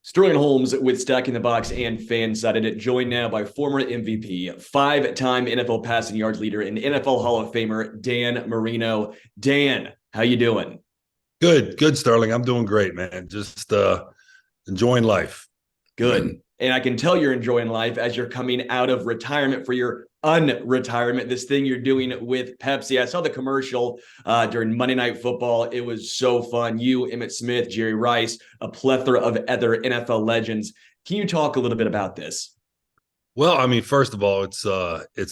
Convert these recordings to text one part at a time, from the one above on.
Sterling Holmes with Stacking the Box and Fansided, joined now by former MVP, five-time NFL passing yards leader, and NFL Hall of Famer Dan Marino. Dan, how you doing? Good, Sterling. I'm doing great, man. Just enjoying life. Good. And I can tell you're enjoying life as you're coming out of retirement for your unretirement, this thing you're doing with Pepsi. I saw the commercial during Monday Night Football. It was so fun. You, Emmitt Smith, Jerry Rice, a plethora of other NFL legends. Can you talk a little bit about this? Well, I mean, first of all, it's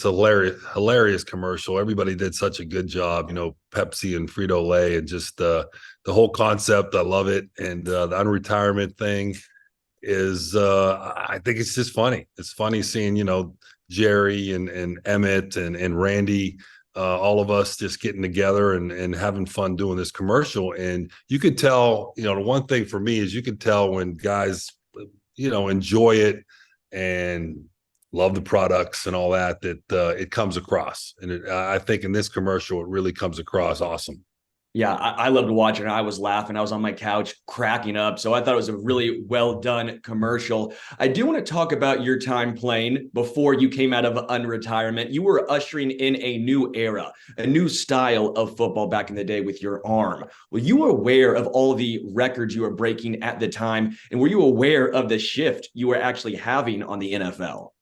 hilarious commercial. Everybody did such a good job, Pepsi and Frito-Lay, and just the whole concept. I love it, and the unretirement thing is, I think it's just funny. It's funny seeing, Jerry and Emmett and Randy, all of us just getting together and having fun doing this commercial. And you could tell, the one thing for me is you could tell when guys, enjoy it and love the products and all that, it comes across. And I think in this commercial, it really comes across awesome. Yeah, I loved watching it. I was laughing. I was on my couch cracking up. So I thought it was a really well done commercial. I do want to talk about your time playing before you came out of unretirement. You were ushering in a new era, a new style of football back in the day with your arm. Were you aware of all the records you were breaking at the time? And were you aware of the shift you were actually having on the NFL?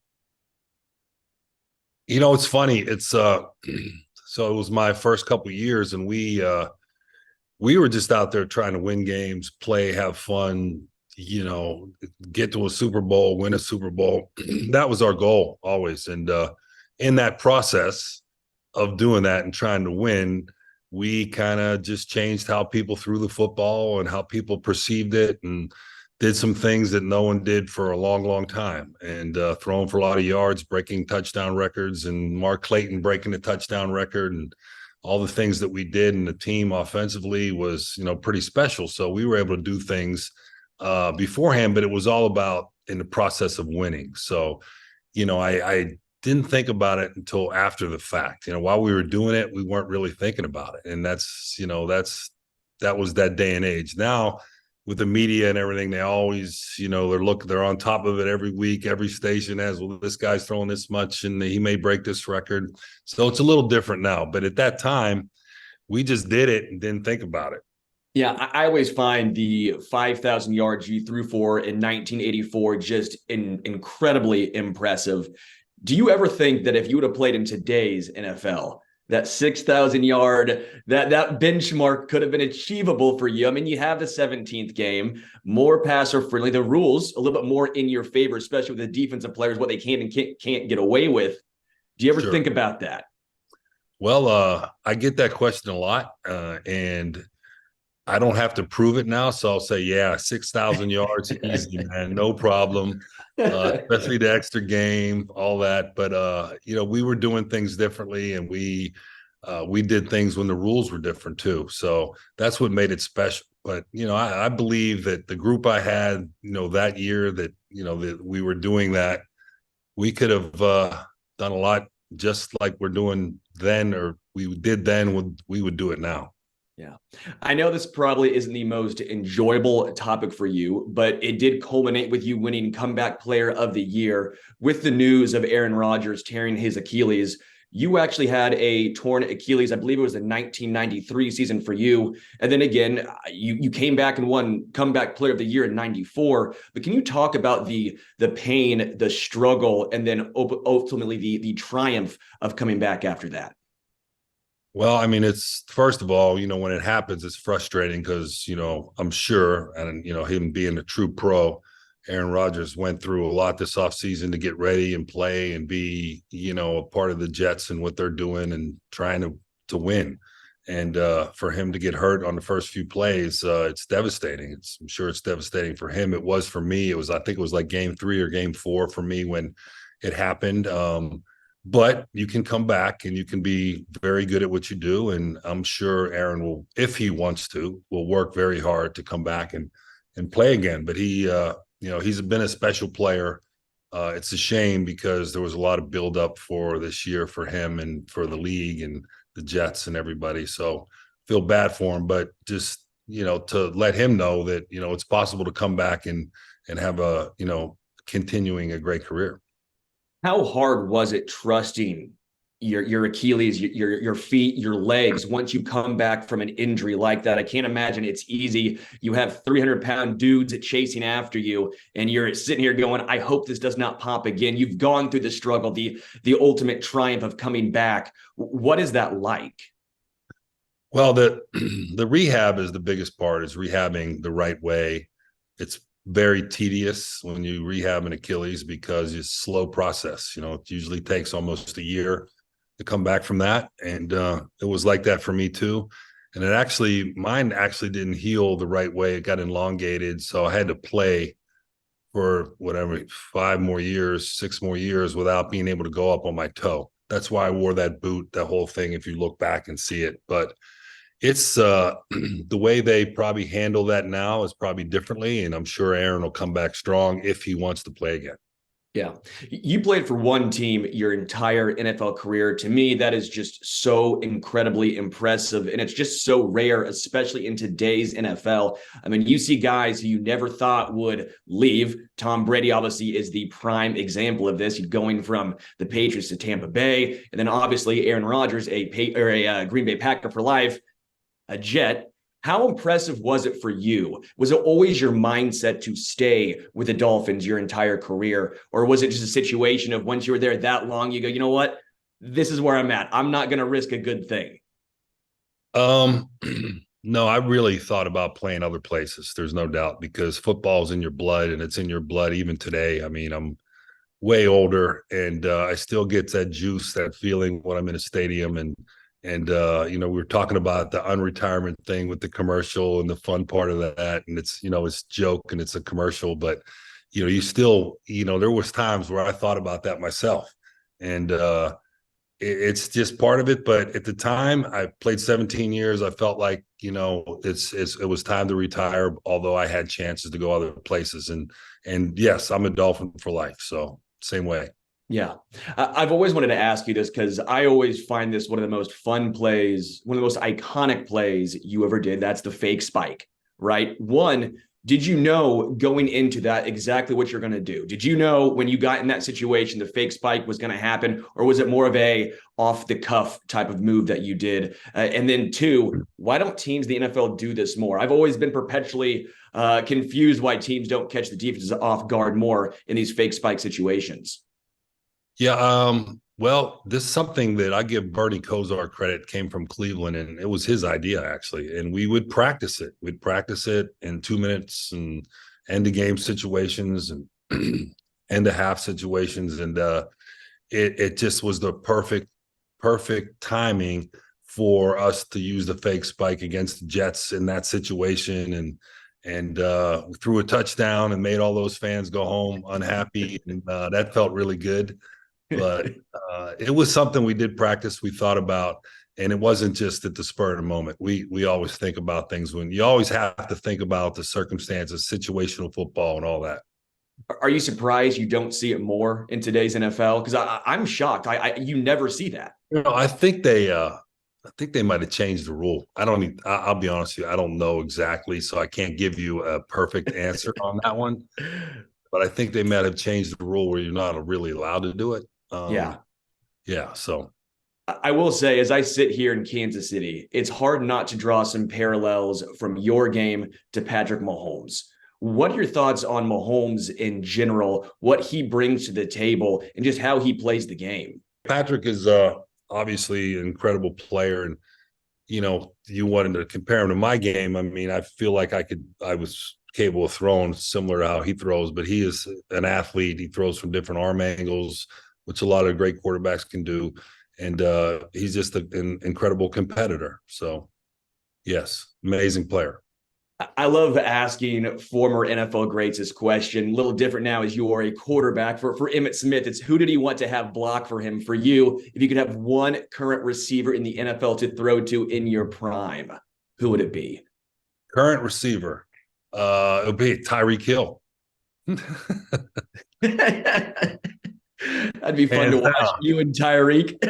It's funny. It's so it was my first couple of years, and we were just out there trying to win games, play, have fun, get to a Super Bowl, win a Super Bowl. That was our goal always. And in that process of doing that and trying to win, we kind of just changed how people threw the football and how people perceived it, and did some things that no one did for a long, long time, and throwing for a lot of yards, breaking touchdown records, and Mark Clayton breaking the touchdown record, and all the things that we did in the team offensively was, pretty special. So we were able to do things beforehand, but it was all about in the process of winning. So, I didn't think about it until after the fact. While we were doing it, we weren't really thinking about it. And that was that day and age. Now, with the media and everything, they always, they're on top of it every week. Every station has, well, this guy's throwing this much and he may break this record. So it's a little different now. But at that time, we just did it and didn't think about it. Yeah, I always find the 5,000 yards you threw for in 1984 just incredibly impressive. Do you ever think that if you would have played in today's NFL, that 6,000 yard, that benchmark could have been achievable for you? I mean, you have the 17th game, more passer friendly, the rules a little bit more in your favor, especially with the defensive players, what they can and can't get away with. Do you ever Sure. think about that? Well, I get that question a lot, and I don't have to prove it now. So I'll say, yeah, 6,000 yards, easy, man, no problem. Especially the extra game, all that. But we were doing things differently, and we did things when the rules were different too. So that's what made it special. But I believe that the group I had, that year that that we were doing that, we could have done a lot just like we're doing then, or we did then. We would do it now. Yeah. I know this probably isn't the most enjoyable topic for you, but it did culminate with you winning Comeback Player of the Year with the news of Aaron Rodgers tearing his Achilles. You actually had a torn Achilles. I believe it was the 1993 season for you. And then again, you came back and won Comeback Player of the Year in 94. But can you talk about the pain, the struggle, and then ultimately the triumph of coming back after that? Well, I mean, it's first of all, when it happens, it's frustrating because, I'm sure, and, him being a true pro, Aaron Rodgers went through a lot this offseason to get ready and play and be, a part of the Jets and what they're doing and trying to win. And for him to get hurt on the first few plays, it's devastating. I'm sure it's devastating for him. It was for me. I think it was like game 3 or game 4 for me when it happened. But you can come back and you can be very good at what you do. And I'm sure Aaron will, if he wants to, will work very hard to come back and play again. But he's been a special player. It's a shame because there was a lot of buildup for this year for him and for the league and the Jets and everybody. So feel bad for him, but just, to let him know that, it's possible to come back have a, continuing a great career. How hard was it trusting your Achilles, your feet, your legs once you come back from an injury like that? I can't imagine it's easy. You have 300-pound dudes chasing after you, and you're sitting here going, "I hope this does not pop again." You've gone through the struggle, the ultimate triumph of coming back. What is that like? Well, the the rehab is the biggest part, is rehabbing the right way. It's very tedious when you rehab an Achilles because it's a slow process. It usually takes almost a year to come back from that. And it was like that for me too. And mine actually didn't heal the right way. It got elongated. So I had to play for whatever, 5 more years, 6 more years without being able to go up on my toe. That's why I wore that boot, that whole thing, if you look back and see it. But it's the way they probably handle that now is probably differently. And I'm sure Aaron will come back strong if he wants to play again. Yeah. You played for one team your entire NFL career. To me, that is just so incredibly impressive. And it's just so rare, especially in today's NFL. I mean, you see guys who you never thought would leave. Tom Brady obviously is the prime example of this. He's going from the Patriots to Tampa Bay. And then obviously Aaron Rodgers, a Green Bay Packer for life, a Jet. How impressive was it for you? Was it always your mindset to stay with the Dolphins your entire career? Or was it just a situation of once you were there that long, you go, you know what? This is where I'm at. I'm not going to risk a good thing. Um, no, I really thought about playing other places. There's no doubt, because football's in your blood, and it's in your blood even today. I mean, I'm way older, and I still get that juice, that feeling when I'm in a stadium. And we were talking about the unretirement thing with the commercial and the fun part of that. And it's joke and it's a commercial, but you still, there was times where I thought about that myself. And it's just part of it. But at the time, I played 17 years. I felt like, it was time to retire, although I had chances to go other places. And yes, I'm a Dolphin for life. So same way. Yeah. I've always wanted to ask you this because I always find this one of the most fun plays, one of the most iconic plays you ever did. That's the fake spike, right? One, did you know going into that exactly what you're going to do? Did you know when you got in that situation, the fake spike was going to happen? Or was it more of a off the cuff type of move that you did? And then two, why don't teams in the NFL do this more? I've always been perpetually confused why teams don't catch the defenses off guard more in these fake spike situations. Yeah. Well, this is something that I give Bernie Kosar credit, came from Cleveland, and it was his idea, actually. And we would practice it. We'd practice it in 2 minutes and end of game situations and end of half situations. And it just was the perfect timing for us to use the fake spike against the Jets in that situation. And we threw a touchdown and made all those fans go home unhappy. And that felt really good. But it was something we did practice, we thought about, and it wasn't just at the spur of the moment. We always think about things, when you always have to think about the circumstances, situational football and all that. Are you surprised you don't see it more in today's NFL? Because I'm shocked. You never see that. I think they might have changed the rule. I'll be honest with you, I don't know exactly, so I can't give you a perfect answer on that one. But I think they might have changed the rule where you're not really allowed to do it. Yeah. Yeah. So I will say, as I sit here in Kansas City, it's hard not to draw some parallels from your game to Patrick Mahomes. What are your thoughts on Mahomes in general, what he brings to the table, and just how he plays the game? Patrick is obviously an incredible player. And, you wanted to compare him to my game. I mean, I feel like I was capable of throwing similar to how he throws, but he is an athlete. He throws from different arm angles, which a lot of great quarterbacks can do. And he's just an incredible competitor. So, yes, amazing player. I love asking former NFL greats this question. A little different now as you are a quarterback. For Emmitt Smith, it's who did he want to have block for him? For you, if you could have one current receiver in the NFL to throw to in your prime, who would it be? Current receiver, it would be Tyreek Hill. That'd be fun to watch, you and Tyreek.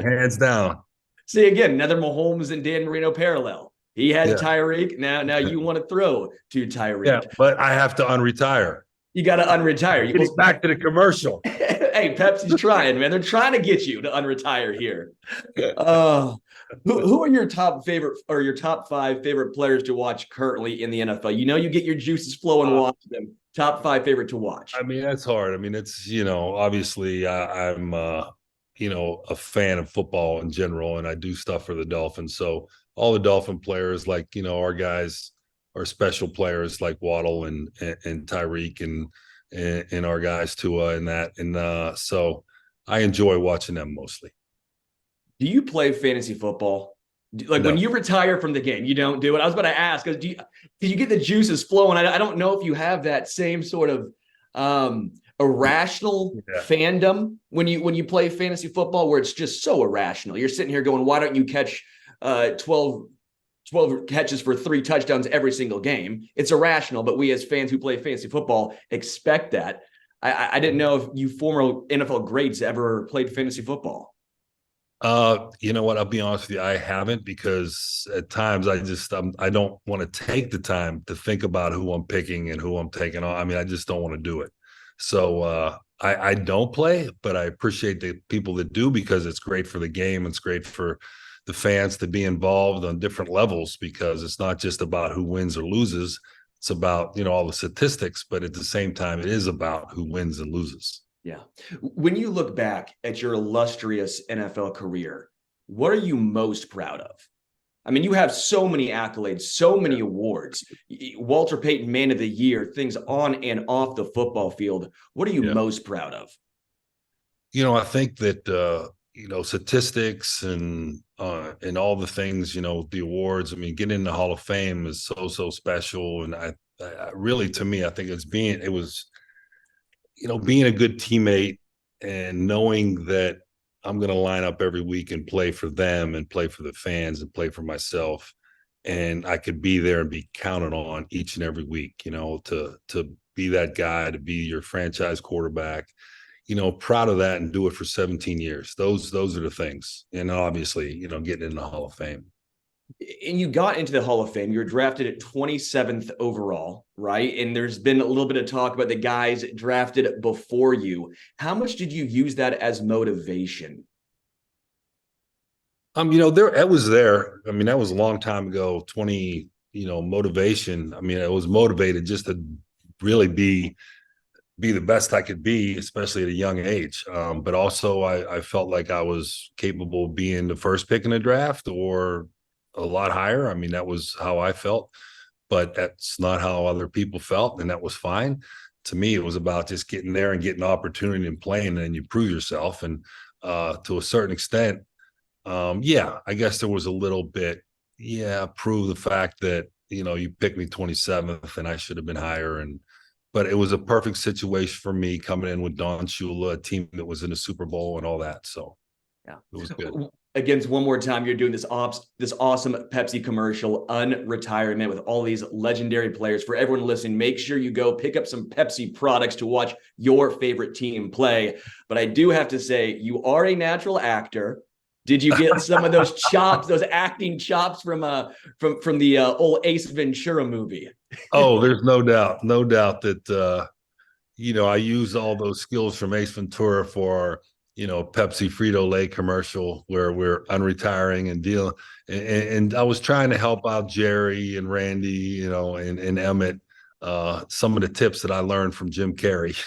Hands down. See, again, another Mahomes and Dan Marino parallel. He has Yeah. Tyreek. Now you want to throw to Yeah, Tyreek. but I have to unretire. You got to unretire. Getting back to the commercial. Hey, Pepsi's trying, man. They're trying to get you to unretire here. Uh, who are your top favorite or your top five favorite players to watch currently in the NFL? You know, you get your juices flowing, watch them. Top five favorite to watch. I mean, that's hard. I mean, it's, obviously I'm, a fan of football in general, and I do stuff for the Dolphins. So all the Dolphin players, like, our guys are special players like Waddle and Tyreek and our guys Tua and that. And so I enjoy watching them mostly. Do you play fantasy football? Like when No. you retire from the game, you don't do it. I was about to ask because you get the juices flowing? I don't know if you have that same sort of irrational fandom when you play fantasy football, where it's just so irrational. You're sitting here going, why don't you catch 12 catches for 3 touchdowns every single game? It's irrational, but we as fans who play fantasy football expect that. I didn't know if you former NFL greats ever played fantasy football. You know what? I'll be honest with you. I haven't, because at times I don't want to take the time to think about who I'm picking and who I'm taking on. I mean, I just don't want to do it. So I don't play, but I appreciate the people that do, because it's great for the game. It's great for the fans to be involved on different levels, because it's not just about who wins or loses. It's about, all the statistics, but at the same time, it is about who wins and loses. Yeah. When you look back at your illustrious NFL career, what are you most proud of? I mean, you have so many accolades, so many awards. Walter Payton Man of the Year, things on and off the football field. What are you most proud of? I think that statistics and all the things, the awards. I mean, getting in the Hall of Fame is so special, and I really, to me, I think it was being a good teammate and knowing that I'm going to line up every week and play for them and play for the fans and play for myself. And I could be there and be counted on each and every week, to be that guy, to be your franchise quarterback, proud of that, and do it for 17 years. Those are the things. And obviously, getting in the Hall of Fame. And you got into the Hall of Fame. You were drafted at 27th overall, right? And there's been a little bit of talk about the guys drafted before you. How much did you use that as motivation? It was there. I mean, that was a long time ago. Motivation. I mean, I was motivated just to really be the best I could be, especially at a young age. But also, I felt like I was capable of being the first pick in the draft or a lot higher. I mean, that was how I felt, but that's not how other people felt, and that was fine. To me, it was about just getting there and getting opportunity and playing, and then you prove yourself. And to a certain extent, I guess there was a little bit, prove the fact that, you picked me 27th and I should have been higher. But it was a perfect situation for me coming in with Don Shula, a team that was in the Super Bowl and all that. So yeah, it was good. Again, one more time, you're doing this awesome Pepsi commercial, Unretirement, with all these legendary players. For everyone listening, make sure you go pick up some Pepsi products to watch your favorite team play. But I do have to say, you are a natural actor. Did you get some of those chops, those acting chops from the old Ace Ventura movie? Oh, there's no doubt that I use all those skills from Ace Ventura for Pepsi Frito-Lay commercial where we're unretiring and dealing. And I was trying to help out Jerry and Randy, and Emmett, some of the tips that I learned from Jim Carrey.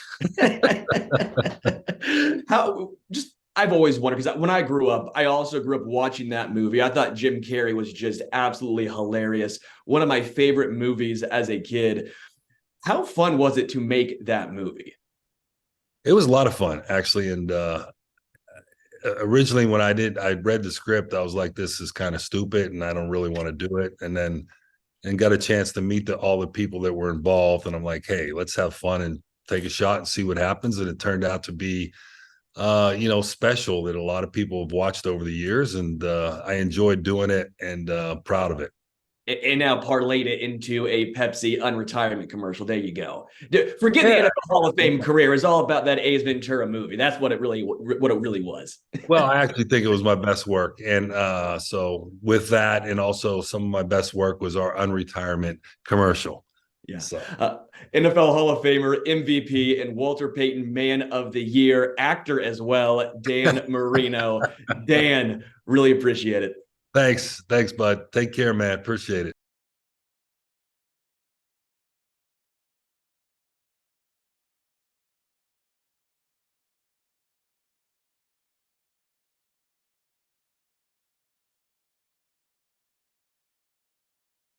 I've always wondered, because when I grew up, I also grew up watching that movie. I thought Jim Carrey was just absolutely hilarious. One of my favorite movies as a kid. How fun was it to make that movie? It was a lot of fun, actually. And originally when I read the script, I was like, this is kind of stupid and I don't really want to do it. And got a chance to meet all the people that were involved. And I'm like, hey, let's have fun and take a shot and see what happens. And it turned out to be special, that a lot of people have watched over the years, and I enjoyed doing it and proud of it. and now parlayed it into a Pepsi unretirement commercial. There you go. Forget the Yeah. NFL Hall of Fame career. It's all about that Ace Ventura movie. That's what it really was. Well, I actually think it was my best work. And so with that, and also some of my best work was our unretirement commercial. Yeah. So NFL Hall of Famer, MVP, and Walter Payton Man of the Year, actor as well, Dan Marino. Dan, really appreciate it. thanks, bud. Take care, man. Appreciate it.